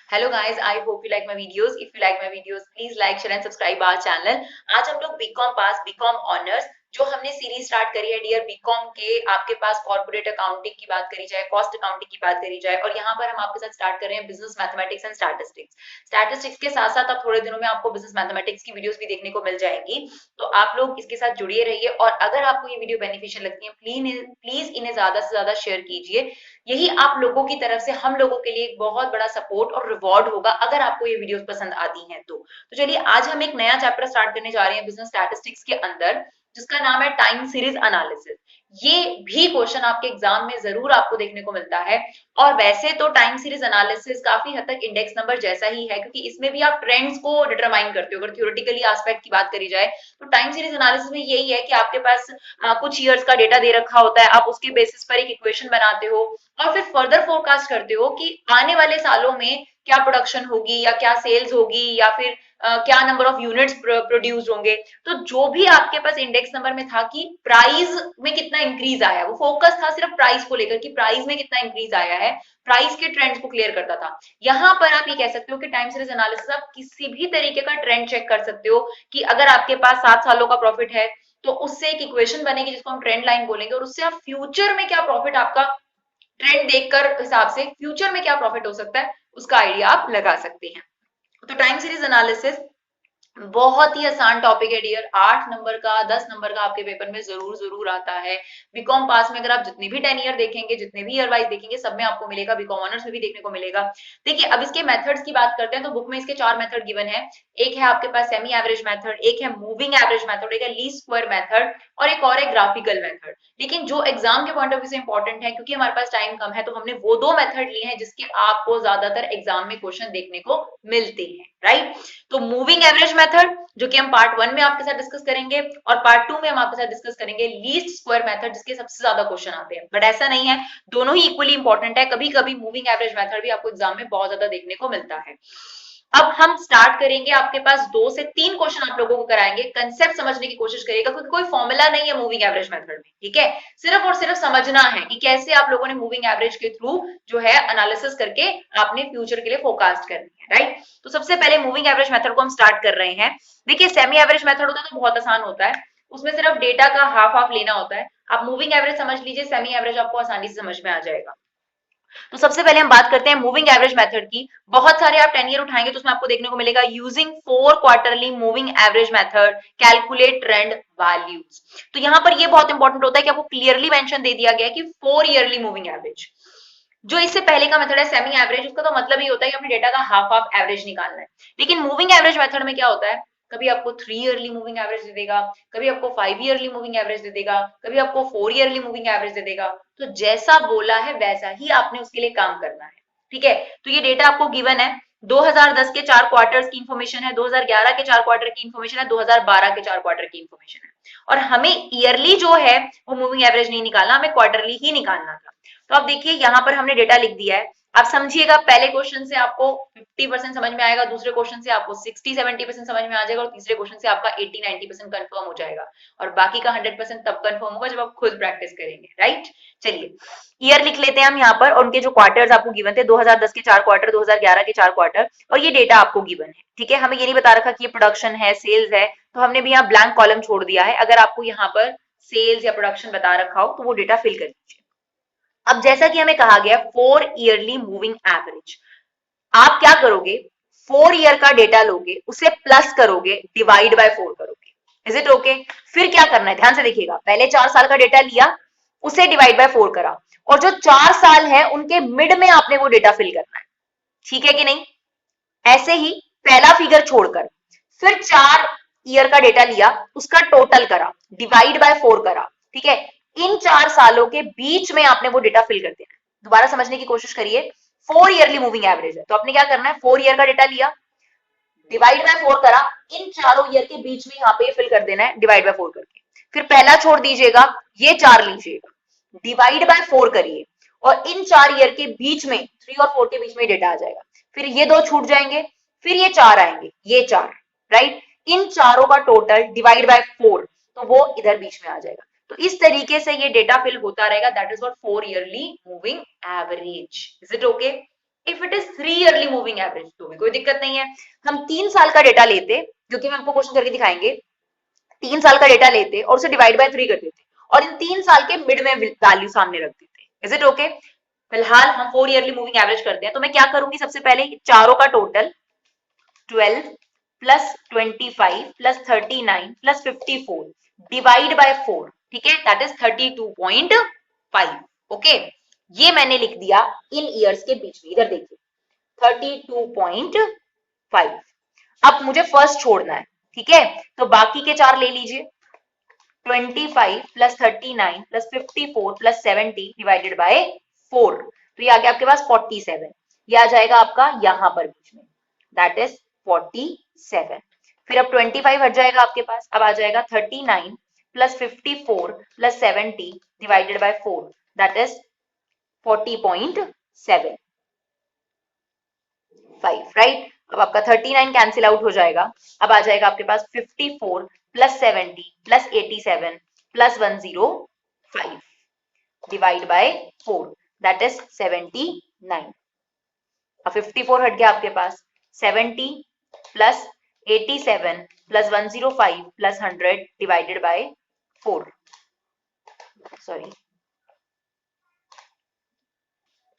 Hello guys, I hope you like my videos. If you like my videos, please like, share and subscribe our channel. आज हम लोग BCom pass, BCom honours जो हमने series start करी है dear BCom के, आपके पास corporate accounting की बात करी जाए, कॉस्ट अकाउंटिंग की बात करी जाए, और यहाँ पर हम आपके साथ स्टार्ट कर रहे हैं business mathematics and statistics. Statistics के साथ साथ अब थोड़े दिनों में आपको बिजनेस मैथमेटिक्स की वीडियोस भी देखने को मिल जाएंगी, तो आप लोग इसके साथ जुड़िए रहिए। और अगर आपको ये वीडियो बेनिफिशियल लगती है, प्लीज इन्हें ज्यादा से ज्यादा शेयर कीजिए। यही आप लोगों की तरफ से हम लोगों के लिए एक बहुत बड़ा सपोर्ट और रिवॉर्ड होगा अगर आपको ये वीडियोस पसंद आती हैं तो चलिए आज हम एक नया चैप्टर स्टार्ट करने जा रहे हैं बिजनेस स्टैटिस्टिक्स के अंदर, जिसका नाम है टाइम सीरीज एनालिसिस। ये भी क्वेश्चन आपके एग्जाम में जरूर आपको देखने को मिलता है। और वैसे तो टाइम सीरीज एनालिसिस काफी हद तक इंडेक्स नंबर जैसा ही है, क्योंकि इसमें भी आप ट्रेंड्स को डिटरमाइन करते हो। अगर थ्योरेटिकली एस्पेक्ट की बात करी जाए तो टाइम सीरीज एनालिसिस में यही है कि आपके पास कुछ ईयर्स का डेटा दे रखा होता है, आप उसके बेसिस पर एक इक्वेशन बनाते हो और फिर फर्दर फोरकास्ट करते हो कि आने वाले सालों में क्या प्रोडक्शन होगी या क्या सेल्स होगी या फिर क्या नंबर ऑफ यूनिट्स प्रोड्यूस होंगे। तो जो भी आपके पास इंडेक्स नंबर में था कि प्राइस में कितना इंक्रीज आया, वो फोकस था सिर्फ प्राइस को लेकर कि प्राइस में कितना इंक्रीज आया है, प्राइस के ट्रेंड्स को क्लियर करता था। यहाँ पर आप ये कह सकते हो कि टाइम सीरीज एनालिसिस आप किसी भी तरीके का ट्रेंड चेक कर सकते हो कि अगर आपके पास 7 सालों का प्रॉफिट है तो उससे एक इक्वेशन बनेगी जिसको हम ट्रेंड लाइन बोलेंगे, और उससे आप फ्यूचर में क्या प्रॉफिट आपका ट्रेंड देखकर हिसाब से फ्यूचर में क्या प्रॉफिट हो सकता है उसका आइडिया आप लगा सकते हैं। तो टाइम सीरीज एनालिसिस बहुत ही आसान टॉपिक है डियर, 8 नंबर का 10 नंबर का आपके पेपर में जरूर जरूर आता है। बीकॉम पास में अगर आप जितने भी 10 ईयर देखेंगे, जितने भी ईयर वाइज देखेंगे, सब में आपको मिलेगा, बीकॉम ऑनर्स में भी देखने को मिलेगा। देखिए अब इसके मेथड्स की बात करते हैं तो बुक में इसके 4 मेथड गिवन है। एक है आपके पास सेमी एवरेज मेथड, एक है मूविंग एवरेज मेथड, एक है लीस्ट स्क्वायर मेथड, और एक और है ग्राफिकल मेथड। लेकिन जो एग्जाम के पॉइंट ऑफ व्यू से इंपॉर्टेंट है, क्योंकि हमारे पास टाइम कम है, तो हमने वो 2 मेथड लिए हैं जिसके आपको ज्यादातर एग्जाम में क्वेश्चन देखने को मिलते हैं, राइट। तो मूविंग एवरेज मेथड जो कि हम पार्ट 1 में आपके साथ डिस्कस करेंगे, और पार्ट 2 में हम आपके साथ डिस्कस करेंगे लीस्ट स्क्वायर मेथड, जिसके सबसे ज्यादा क्वेश्चन आते हैं। बट ऐसा नहीं है, दोनों ही इक्वली इंपॉर्टेंट है। कभी कभी मूविंग एवरेज मेथड भी आपको एग्जाम में बहुत ज्यादा देखने को मिलता है। अब हम स्टार्ट करेंगे, आपके पास 2 से 3 क्वेश्चन आप लोगों को कराएंगे, कंसेप्ट समझने की कोशिश करिएगा, क्योंकि कोई फॉर्मूला नहीं है मूविंग एवरेज मेथड में, ठीक है। सिर्फ और सिर्फ समझना है कि कैसे आप लोगों ने मूविंग एवरेज के थ्रू जो है एनालिसिस करके आपने फ्यूचर के लिए फोरकास्ट करनी है, राइट। तो सबसे पहले मूविंग एवरेज मेथड को हम स्टार्ट कर रहे हैं। देखिए सेमी एवरेज मेथड होता है तो बहुत आसान होता है, उसमें सिर्फ डेटा का हाफ हाफ लेना होता है। आप मूविंग एवरेज समझ लीजिए, सेमी एवरेज आपको आसानी से समझ में आ जाएगा। तो सबसे पहले हम बात करते हैं मूविंग एवरेज मेथड की। बहुत सारे आप 10 ईयर उठाएंगे तो उसमें आपको देखने को मिलेगा using 4 quarterly moving average method calculate trend values. तो यहां पर ये बहुत इंपॉर्टेंट होता है कि आपको क्लियरली मेंशन दे दिया गया है कि 4 ईयरली मूविंग एवरेज। जो इससे पहले का मेथड है सेमी एवरेज, उसका तो मतलब ही होता है कि अपने डेटा का हाफ हाफ एवरेज निकालना है। लेकिन मूविंग एवरेज मेथड में क्या होता है, कभी आपको 3 ईयरली मूविंग एवरेज दे देगा, कभी आपको 5 ईयरली मूविंग एवरेज दे देगा, कभी आपको 4 ईयरली मूविंग एवरेज दे देगा। तो जैसा बोला है वैसा ही आपने उसके लिए काम करना है, ठीक है। तो ये डेटा आपको गिवन है, 2010 के 4 क्वार्टर्स की इंफॉर्मेशन है, 2011 के 4 क्वार्टर की इंफॉर्मेशन है, 2012 के 4 क्वार्टर की इंफॉर्मेशन है। और हमें ईयरली जो है वो मूविंग एवरेज नहीं निकालना, हमें क्वार्टरली ही निकालना था। तो अब देखिए यहाँ पर हमने डेटा लिख दिया है। आप समझिएगा, पहले क्वेश्चन से आपको 50% समझ में आएगा, दूसरे क्वेश्चन से आपको 60-70% समझ में आ जाएगा, और तीसरे क्वेश्चन से आपका 80-90% कंफर्म हो जाएगा। और बाकी का 100% तब कंफर्म होगा जब आप खुद प्रैक्टिस करेंगे, राइट। चलिए ईयर लिख लेते हैं हम यहाँ पर, और उनके जो क्वार्टर्स आपको गिवन थे, 2010 के 4 क्वार्टर, 2011 के 4 क्वार्टर, और ये डेटा आपको गिवन है, ठीक है। हमें ये नहीं बता रखा कि ये प्रोडक्शन है, सेल्स है, तो हमने भी यहाँ ब्लैंक कॉलम छोड़ दिया है। अगर आपको यहाँ पर सेल्स या प्रोडक्शन बता रखा हो तो वो डेटा फिल कर दीजिए। अब जैसा कि हमें कहा गया 4 ईयरली मूविंग एवरेज, आप क्या करोगे, 4 ईयर का डेटा लोगे, उसे प्लस करोगे, डिवाइड बाय 4 करोगे। Is it okay? फिर क्या करना है, ध्यान से देखिएगा, पहले 4 साल का डेटा लिया, उसे डिवाइड बाय 4 करा, और जो 4 साल है उनके मिड में आपने वो डेटा फिल करना है, ठीक है कि नहीं। ऐसे ही पहला फिगर छोड़कर फिर 4 ईयर का डेटा लिया, उसका टोटल करा, डिवाइड बाय 4 करा, ठीक है। इन 4 सालों के बीच में आपने वो डेटा फिल कर देना है। दोबारा समझने की कोशिश करिए, 4 ईयरली मूविंग एवरेज है तो आपने क्या करना है, 4 ईयर का डेटा लिया, डिवाइड बाय 4 करा, इन चारों ईयर के बीच में यहाँ पे फिल कर देना है डिवाइड बाय 4 करके। फिर पहला छोड़ दीजिएगा, ये 4 लीजिएगा, डिवाइड बाय 4 करिए, और इन 4 ईयर के बीच में 3 और 4 के बीच में डेटा आ जाएगा। फिर ये 2 छूट जाएंगे, फिर ये 4 आएंगे, ये 4, राइट। इन चारों का टोटल डिवाइड बाय 4, तो वो इधर बीच में आ जाएगा। तो इस तरीके से ये डेटा फिल होता रहेगा, that is what 4 yearly moving average. Is it okay? If it is 3 yearly moving moving average तो भी कोई दिक्कत नहीं है। हम 3 साल का डेटा लेते, क्योंकि हम आपको क्वेश्चन करके दिखाएंगे, 3 साल का डेटा लेते और उसे डिवाइड बाय 3 कर देते और इन 3 साल के मिड में वैल्यू सामने रख देते। Is it okay? फिलहाल हम 4 ईयरली मूविंग एवरेज करते हैं, तो मैं क्या करूंगी, सबसे पहले चारों का total 12 plus 25 plus 39 plus 54 divide by 4, ठीक है, दैट इज 32.5। ओके, ये मैंने लिख दिया इन ईयर्स के बीच में, इधर देखिए 32.5। अब मुझे फर्स्ट छोड़ना है, ठीक है, तो बाकी के 4 ले लीजिए, 25 plus 39 plus 54 plus 70 divided by 4, तो ये आ गया आपके पास 47। ये आ जाएगा आपका यहां पर बीच में, दैट इज 47। फिर अब 25 हट जाएगा आपके पास, अब आ जाएगा 39 plus 54 plus 70 divided by 4, that is 40.75, right. अब आपका 39 कैंसिल आउट हो जाएगा, अब आ जाएगा आपके पास 54 plus 70 plus 87 plus 105 divide by 4, that is 79। अब 54 हट गया आपके पास, 70 plus 87 plus 105 plus 100 divided by 4, sorry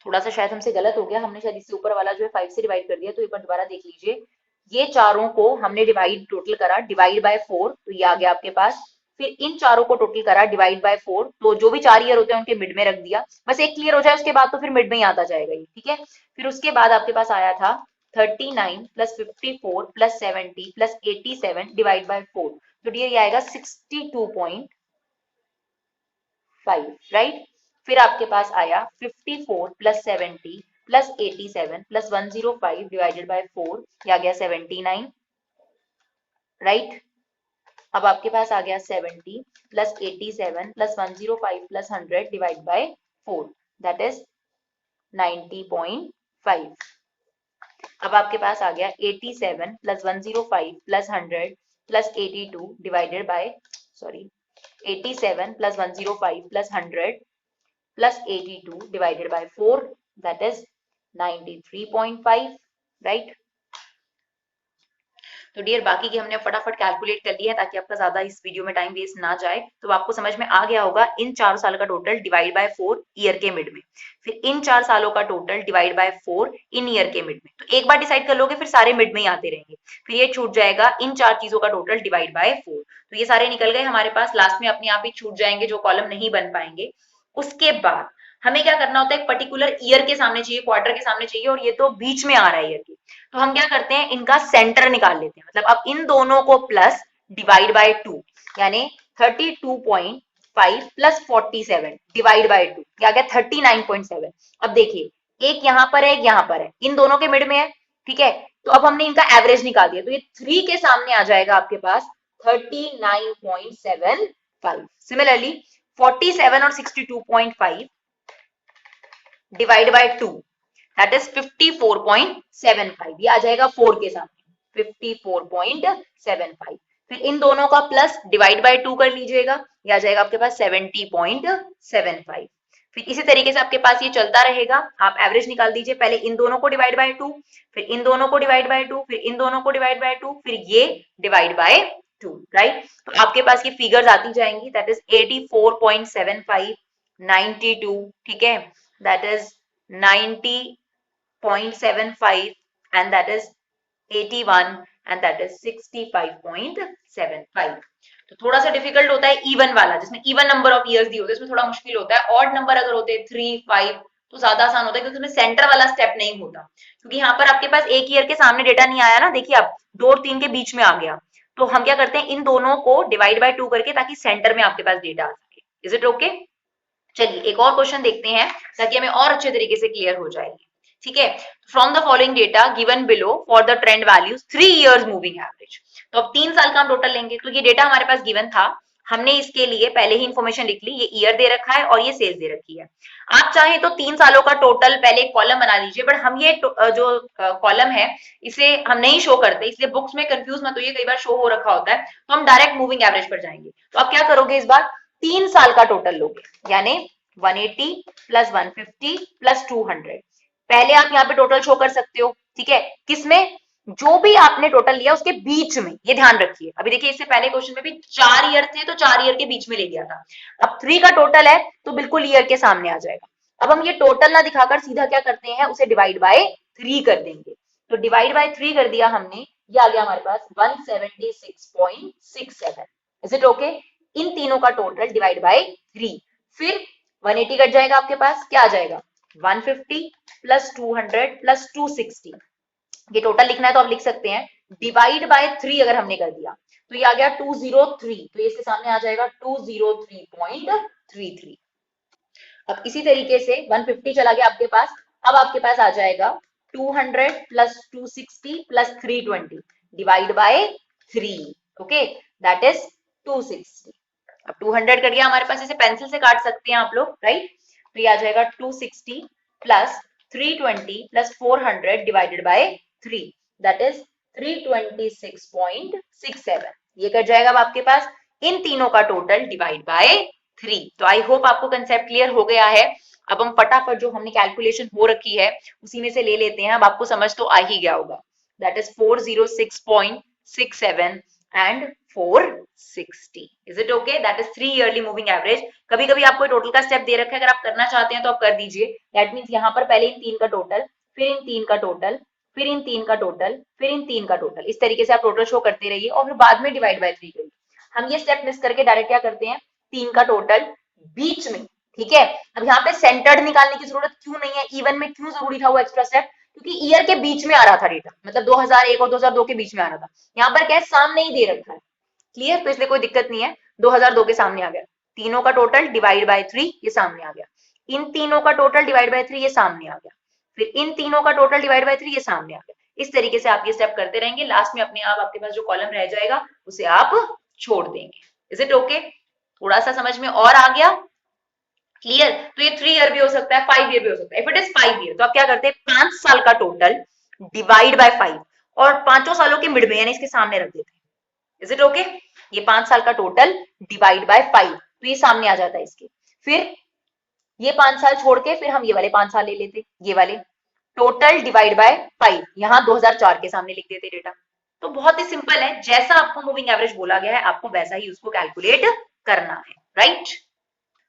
थोड़ा सा शायद हमसे गलत हो गया, हमने शायद इससे ऊपर वाला जो है 5 से डिवाइड कर दिया, तो एक बार दोबारा देख लीजिए। ये चारों को हमने डिवाइड टोटल करा डिवाइड बाय 4, तो ये आ गया आपके पास। फिर इन चारों को टोटल करा डिवाइड बाय 4, तो जो भी 4 ईयर होते हैं उनके मिड में रख दिया, बस एक क्लियर हो जाए उसके बाद तो फिर मिड में ही आता जाएगा ये, ठीक है। फिर उसके बाद आपके पास आया था 39 plus 54 plus 70 plus 87 divide by 4, तो डियर ये आएगा 62.5, राइट। फिर आपके पास आया 54 plus 70 plus 87 plus 105 divided by 4, ये आ गया 79, राइट। अब आपके पास आ गया 70 plus 87 plus 105 plus 100 divide by 4, that is 90.5। अब आपके पास आ गया 87 plus 105 plus 100 plus 82 divided by, sorry 87 plus 105 plus 100 plus 82 divided by 4, that is 93.5, right। तो डियर बाकी की हमने फटाफट कैलकुलेट कर लिया है ताकि आपका ज्यादा इस वीडियो में टाइम वेस्ट ना जाए, तो आपको समझ में आ गया होगा इन 4 साल का टोटल डिवाइड बाय 4 ईयर के मिड में, फिर इन 4 सालों का total divide by 4 in year के मिड में। तो एक बार डिसाइड कर लोगे फिर सारे मिड में ही आते रहेंगे, फिर ये छूट जाएगा इन 4 चीजों का टोटल डिवाइड बाय 4, तो ये सारे निकल गए हमारे पास, लास्ट में अपने आप ही छूट जाएंगे जो कॉलम नहीं बन पाएंगे। उसके बाद हमें क्या करना होता है, एक पर्टिकुलर ईयर के सामने चाहिए, क्वार्टर के सामने चाहिए, और ये तो बीच में आ रहा है ईयर के, तो हम क्या करते हैं इनका सेंटर निकाल लेते हैं, मतलब अब इन दोनों को प्लस डिवाइड बाय 2, यानी 32.5 प्लस 47 डिवाइड बाय 2, क्या गया 39.7। अब देखिए एक यहां पर है एक यहां पर है, इन दोनों के मिड में है, ठीक है, तो अब हमने इनका एवरेज निकाल दिया, तो ये 3 के सामने आ जाएगा आपके पास 39.75। सिमिलरली 47 और 62.5 डिवाइड बाय 2, दैट इज 54.75, ये आ जाएगा 4 के सामने 54.75। फिर इन दोनों का प्लस डिवाइड बाय 2 कर लीजिएगा, ये आ जाएगा आपके पास 70.75। फिर इसी तरीके से आपके पास ये चलता रहेगा, आप एवरेज निकाल दीजिए, पहले इन दोनों को डिवाइड बाय 2, फिर इन दोनों को डिवाइड बाय 2, फिर इन दोनों को डिवाइड बाय 2, फिर ये डिवाइड बाय 2, राइट। तो आपके पास ये फिगर्स आती जाएंगी, दैट इज 84.75, 92, ठीक है, that is 90.75 and that is 81 and that is 65.75। तो थोड़ा सा डिफिकल्ट होता है इवन वाला, जिसमें इवन नंबर ऑफ इयर्स दी होती है उसमें थोड़ा मुश्किल होता है, ऑड नंबर अगर होते हैं 3, 5 तो ज्यादा आसान होता है, क्योंकि उसमें सेंटर वाला स्टेप नहीं होता, क्योंकि यहाँ पर आपके पास एक ईयर के सामने डेटा नहीं आया ना, देखिए आप 2 और 3 के बीच में आ गया, तो हम क्या करते हैं इन दोनों को डिवाइड बाय 2 करके, ताकि सेंटर में आपके पास डेटा आ सके। Is it okay? चलिए एक और क्वेश्चन देखते हैं ताकि हमें और अच्छे तरीके से क्लियर हो जाएगी, ठीक है। From the following data given below for the trend values 3 years moving average, तो अब 3 साल का हम टोटल लेंगे, तो ये डेटा हमारे पास गिवन था, हमने इसके लिए पहले ही इंफॉर्मेशन लिख ली, ये ईयर दे रखा है और ये सेल्स दे रखी है। आप चाहें तो 3 सालों का टोटल पहले एक कॉलम बना लीजिए, बट हम ये जो कॉलम है इसे हम नहीं शो करते, इसलिए बुक्स में कंफ्यूज मत होइए, कई बार शो हो रखा होता है, तो हम डायरेक्ट मूविंग एवरेज पर जाएंगे। तो आप क्या करोगे, इस बार 3 साल का टोटल लोगे, यानी 180 प्लस 150 प्लस 200, पहले आप यहाँ पे टोटल शो कर सकते हो, ठीक है, किसमें, जो भी आपने टोटल लिया उसके बीच में, ये ध्यान रखिए। अभी देखिए इससे पहले क्वेश्चन में भी 4 ईयर थे तो 4 ईयर के बीच में ले लिया था। अब 3 का टोटल है तो बिल्कुल ईयर के सामने आ जाएगा। अब हम ये टोटल ना दिखाकर सीधा क्या करते हैं, उसे डिवाइड बाय 3 कर देंगे। तो डिवाइड बाय 3 कर दिया हमने, ये आ गया हमारे पास 176.67। Is it okay? इन तीनों का टोटल डिवाइड बाय 3, फिर 180 कट जाएगा आपके पास, क्या आ जाएगा 150 प्लस 200 प्लस 260। ये टोटल लिखना है तो आप लिख सकते हैं, डिवाइड बाय 3 अगर हमने कर दिया तो ये आ गया 203, तो ये इसके सामने आ जाएगा 203.33। अब इसी तरीके से 150 चला गया आपके पास, अब आपके पास आ जाएगा 200 plus 260 plus 320 divide by 3, okay that is 260। अब 200 कट गया हमारे पास, इसे पेंसिल से काट सकते हैं आप लोग, राइट? तो ये आ जाएगा 260 plus 320 plus 400 divided by 3 that is 326.67। ये कट जाएगा अब आपके पास, इन तीनों का टोटल डिवाइड बाय 3। तो आई होप आपको कंसेप्ट क्लियर हो गया है। अब हम फटाफट जो हमने कैलकुलेशन हो रखी है उसी में से ले लेते हैं। अब आपको समझ तो आ ही गया होगा, that is 406.67 and 460। Is it okay? That is 3 yearly moving average. कभी कभी आपको टोटल का स्टेप दे रखा है, अगर आप करना चाहते हैं तो आप कर दीजिए। दैट मीन्स यहाँ पर पहले इन 3 का टोटल, फिर इन 3 का टोटल, फिर इन 3 का टोटल, फिर इन 3 का टोटल, इस तरीके से आप टोटल शो करते रहिए और फिर बाद में डिवाइड बाय 3 करिए। हम ये स्टेप मिस करके डायरेक्ट क्या करते हैं, 3 का टोटल बीच में, ठीक है। अब यहाँ पे सेंटर्ड निकालने की जरूरत क्यों नहीं है, इवन में क्यों जरूरी था वो एक्स्ट्रा स्टेप, क्योंकि ईयर के बीच में आ रहा था डेटा, मतलब 2001 और 2002 के बीच में आ रहा था। यहाँ पर क्या है, सामने ही दे रखा है, क्लियर? तो इसलिए कोई दिक्कत नहीं है, 2002 के सामने आ गया। तीनों का टोटल डिवाइड बाय 3 ये सामने आ गया, इन तीनों का टोटल डिवाइड बाय 3 ये सामने आ गया, फिर इन तीनों का टोटल डिवाइड बाय 3 ये सामने आ गया। इस तरीके से आप ये स्टेप करते रहेंगे, लास्ट में अपने आप आपके पास जो कॉलम रह जाएगा उसे आप छोड़ देंगे। Is it okay? थोड़ा सा समझ में और आ गया? क्लियर? तो ये 3 ईयर भी हो सकता है, 5 ईयर भी हो सकता है। इफ इट इज 5 ईयर तो आप क्या करते हैं, 5 साल का टोटल डिवाइड बाय 5 और पांचों सालों के मिड में यानी इसके सामने रख देते हैं। Is it okay? ये 5 साल का टोटल डिवाइड बाय 5, तो ये सामने आ जाता है इसके। फिर ये 5 साल छोड़ के फिर हम ये वाले 5 साल ले लेते, ये वाले टोटल डिवाइड बाय 5, यहां 2004 के सामने लिख देते डेटा। तो बहुत ही सिंपल है, जैसा आपको मूविंग एवरेज बोला गया है आपको वैसा ही उसको कैलकुलेट करना है, राइट?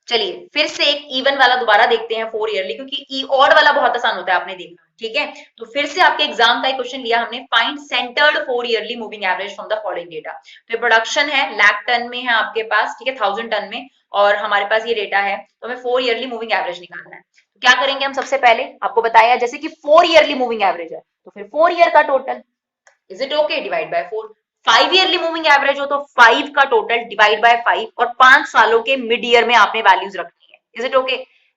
चलिए फिर से एक इवन वाला दोबारा देखते हैं 4 ईयरली, क्योंकि ई ऑड वाला बहुत आसान होता है, आपने देखा, ठीक है। तो फिर से आपके एग्जाम का एक क्वेश्चन लिया हमने, find centred 4 yearly moving average from the following data. तो प्रोडक्शन है लाख टन में है आपके पास, ठीक है, 1000 टन में, और हमारे पास ये डेटा है, तो हमें 4 ईयरली मूविंग एवरेज निकालना है। तो क्या करेंगे हम, सबसे पहले आपको बताया जैसे कि 4 ईयरली मूविंग एवरेज है तो फिर 4 ईयर का total, is it okay, divide by 4। 5 yearly moving average हो तो 5 का टोटल डिवाइड बाय 5 और 5 सालों के मिड ईयर में आपने वैल्यूज रखनी है। Is it okay?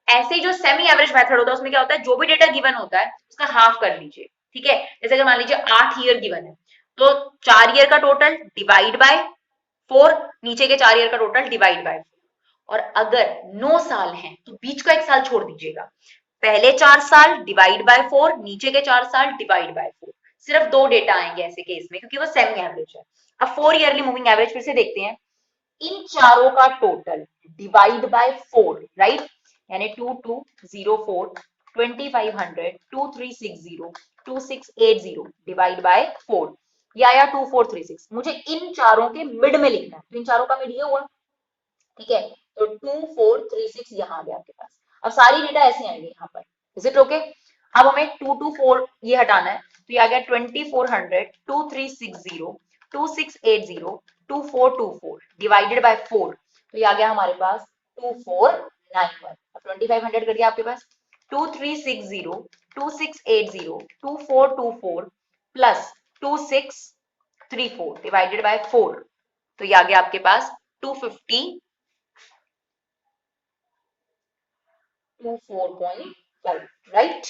ऐसे ही जो सेमी एवरेज मेथड होता है उसमें क्या होता है, जो भी डेटा गिवन होता है उसका हाफ कर लीजिए, ठीक है। जैसे अगर मान लीजिए 8 ईयर गिवन है तो 4 ईयर का टोटल डिवाइड बाय 4, नीचे के 4 ईयर का टोटल डिवाइड बाय 4। और अगर 9 साल हैं तो बीच का एक साल छोड़ दीजिएगा, पहले 4 साल डिवाइड बाय 4, नीचे के 4 साल डिवाइड बाय 4। सिर्फ 2 डेटा आएंगे ऐसे केस में क्योंकि वो सेमी एवरेज है। अब 4 ईयरली मूविंग एवरेज फिर से देखते हैं, इन चारों का टोटल डिवाइड बाय 4, राइट, यानी 2204 2500 2360 2680 डिवाइड बाय 4, ये आया 2436। मुझे इन चारों के मिड में लिखना है, तो इन चारों का मिड ये हुआ, ठीक है। तो 2436 यहाँ आ गया आपके पास। अब सारी डेटा ऐसे आएंगे यहाँ पर, इज इट ओके? अब हमें 224 ये हटाना है, तो ये आ गया 2400 2360 2680 2424 डिवाइडेड बाय 4, तो ये आ गया हमारे पास 2491। अब 2500 कर दिया आपके पास, 2360 2680 2424 प्लस 2634 डिवाइडेड बाय 4, तो ये आ गया आपके पास 254.5, राइट।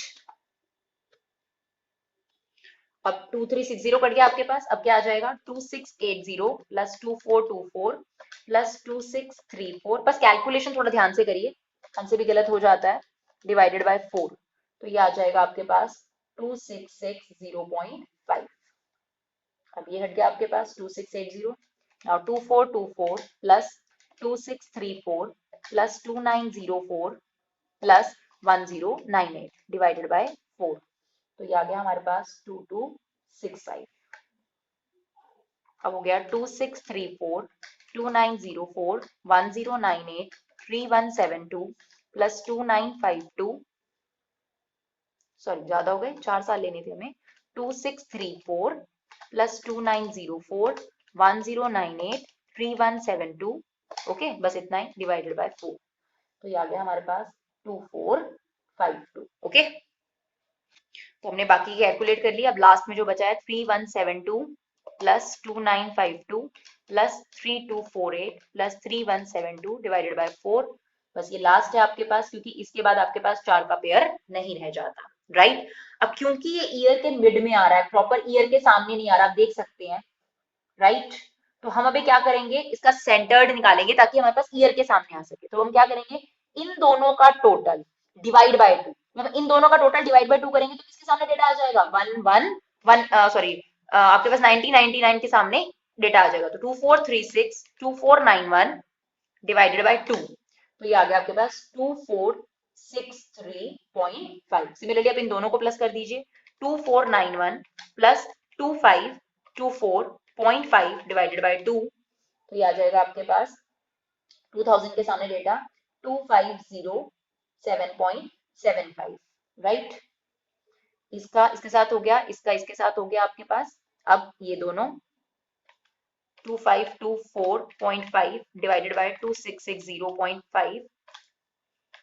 अब 2360 कट गया आपके पास, अब क्या आ जाएगा 2680 प्लस 2424 प्लस 2634, बस कैलकुलेशन थोड़ा ध्यान से करिए, हमसे भी गलत हो जाता है, डिवाइडेड बाय 4, तो ये आ जाएगा आपके पास 2660.5। अब ये हट गया आपके पास 2680, now 2424 plus 2634 plus 2904 plus 1098 divided by 4, तो ये आ गया हमारे पास 2265। अब हो गया 2634 2904 1098 3172 प्लस 2952, सॉरी ज्यादा हो गए, 4 साल लेने थे हमें, 2634 प्लस 2904 1098 3172, ओके बस इतना ही, डिवाइडेड बाय 4। तो ये आ गया हमारे पास 2452, ओके। तो हमने बाकी कैलकुलेट कर लिया। अब लास्ट में जो बचा है 3172 plus 2952 plus 3248 plus 3172 divided by 4, बस ये लास्ट है आपके पास, क्योंकि इसके बाद आपके पास 4 का पेयर नहीं रह जाता, राइट। अब क्योंकि ये ईयर के मिड में आ रहा है, प्रॉपर ईयर के सामने नहीं आ रहा, आप देख सकते हैं, राइट। तो हम अभी क्या करेंगे, इसका सेंटर्ड निकालेंगे ताकि हमारे पास ईयर के सामने आ सके। तो हम क्या करेंगे, इन दोनों का टोटल डिवाइड बाय 2, मतलब इन दोनों का टोटल डिवाइड बाय 2 करेंगे तो किसके सामने डेटा आ जाएगा, 111, सॉरी आपके पास 1999 के सामने डेटा आ जाएगा। तो 2436 2491 डिवाइडेड बाय 2, तो ये आ गया आपके पास 2463.5। सिमिलरली आप इन दोनों को प्लस कर दीजिए, 2491 प्लस 2524.5 डिवाइडेड बाय 2, तो ये आ जाएगा आपके पास 2000 के सामने डेटा 2507.75, राइट। इसका इसके साथ हो गया, इसका इसके साथ हो गया आपके पास। अब ये दोनों 2524.5 divided by 2660.5,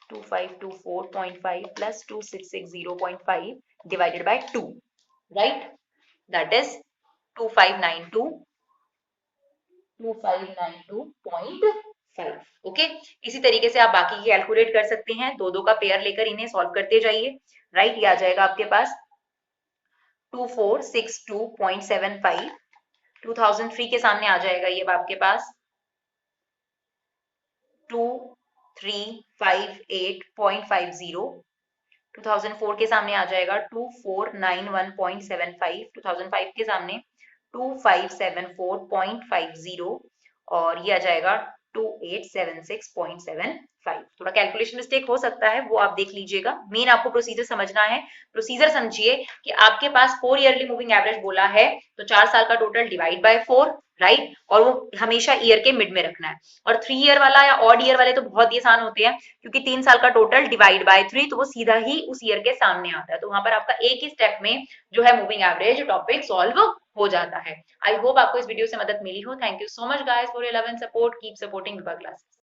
2524.5 plus 2660.5 divided by 2, right, that is 2592.5, okay. इसी तरीके से आप बाकी की कैलकुलेट कर सकते हैं, दो दो का पेयर लेकर इन्हें सॉल्व करते जाइए, राइट। ये आ जाएगा आपके पास 2462.75, 2003 के सामने आ जाएगा ये आपके पास 2358.50, 2004 के सामने आ जाएगा 2491.75, 2005 के सामने 2574.50 और ये आ जाएगा 2876.75। थोड़ा कैलकुलेशन मिस्टेक हो सकता है, वो आप देख लीजिएगा। मेन आपको प्रोसीजर समझना है। प्रोसीजर समझिए कि आपके पास 4 ईयरली मूविंग एवरेज बोला है, तो 4 साल का टोटल डिवाइड बाय 4, राइट, और वो हमेशा ईयर के मिड में रखना है। और 3 ईयर वाला या ऑड ईयर वाले तो बहुत ही आसान होते हैं, क्योंकि 3 साल का टोटल डिवाइड बाय 3, तो वो सीधा ही उस ईयर के सामने आता है। तो वहां पर आपका एक ही स्टेप में जो है मूविंग एवरेज टॉपिक सॉल्व हो जाता है। आई होप आपको इस वीडियो से मदद मिली हो। Thank you so much guys for your love and support. Keep supporting Vibha classes.